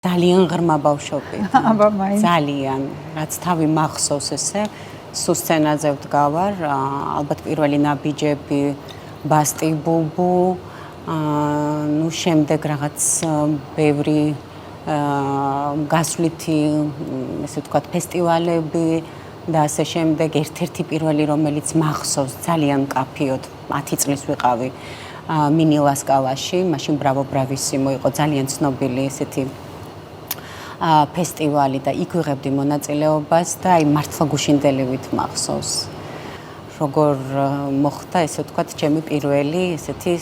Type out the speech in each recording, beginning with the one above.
ძალიან ღრმა ბავშვობი. აბა მაინც. ძალიან, რაც თავი მახსოვს ესე, სულ სცენაზე ვდგავარ, ალბათ პირველი ნაბიჯები, ბასტი ბუბუ, ნუ შემდეგ რაღაც ბევრი გასვლითი, ესე ვთქვათ, ფესტივალები და ასე შემდეგ, ერთ-ერთი პირველი, რომელიც მახსოვს ძალიან მკაფიოდ, 10 წლის ვიყავი მინილასკალაში, მაშინ ბრავო ბრავისიმო იყო ძალიან ცნობილი ესეთი ფესტივალი და იქ ვიღებდი მონაწილეობას და აი მართლა გუშინდელივით მახსოვს. როგორ მოხდა ესე ვთქვათ, ჩემი პირველი ესეთი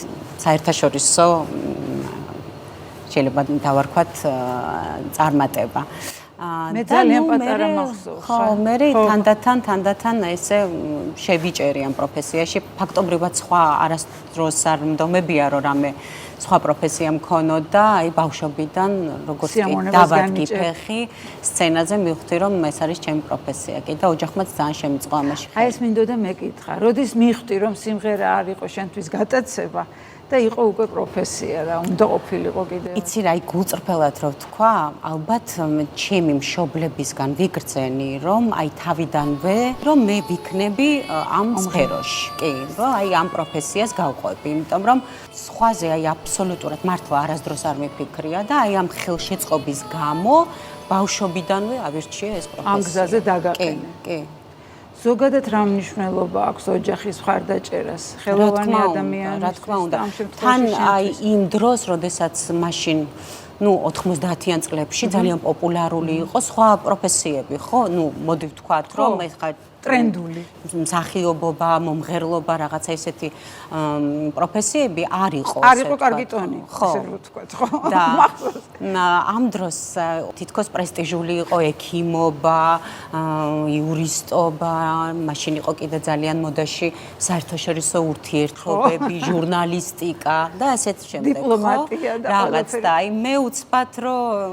საერთაშორისო შეიძლება დავარქვათ წარმატება. მე ძალიან პატარა მახსოვს. ხო, მე თანდათან ესე შევიჭერი ამ პროფესიაში. ფაქტობრივად სხვა არასდროს არ მდომებია რომ რამე სხვა პროფესია მქონოდა, აი ბავშვობიდან როგორც კი დავადგი ფეხი სცენაზე მივხვდი რომ ეს არის ჩემი პროფესია. კი და ოჯახმაც ძალიან შემიწყო ამაში. აი ეს მინდოდა მეკითხა, როდის მივხვდი რომ სიმღერა არ იყო შენთვის გატაცება და იყო უკვე პროფესია რა, უნდა ყოფილიყო კიდევ. იცი რა, გულწრფელად რო ვთქვა, ალბათ ჩემი მშობლებისგან ვიგრძენი, რომ აი თავიდანვე რომ მე ვიქნები ამ სფეროში. კი, რომ აი ამ პროფესიას გავყვები, იმიტომ რომ სხვაზე აი აბსოლუტურად მართლა არასდროს არ მიფიქრია და აი ამ ხელშეწყობის გამო ბავშვობიდანვე ავირჩიე ეს პროფესია. ამ გზაზე დაგაყენე. კი. ზოგადად რა მნიშვნელობა აქვს ოჯახის მხარდაჭერას? ხელოვანი ადამიანის, რა თქმა უნდა. თან აი იმ დროს, როდესაც მაშინ ნუ 90-იან წლებში ძალიან პოპულარული იყო სხვა პროფესიები, ხო? ნუ მოდი ვთქვათ, რომ ეხლა ტრენდული მსახიობობა, მომღერლობა, რაღაცა ესეთი პროფესიები არ იყო. არ იყო კარგი ტონი, ესე ვთქვათ, ხო? და ამ დროს თითქოს პრესტიჟული იყო ექიმობა, იურისტობა, მაშინ იყო კიდე ძალიან მოდაში საერთაშორისო ურთიერთობები, ჟურნალისტიკა და ასეთ შემდეგ, ხო? დიპლომატია და რაღაც და აი მე უცბად რომ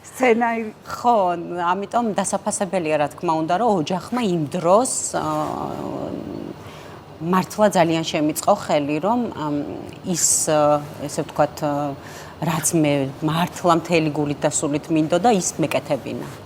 სცენაი ხო, ამიტომ დასაფასებელია რა თქმა უნდა, რომ ოჯახმა იმ დროს მართლა ძალიან შემიწყო ხელი, რომ ის ესე ვთქვათ, რაც მე მართლა მთელი გულით და სულით მინდოდა, ის მეკეთებინა.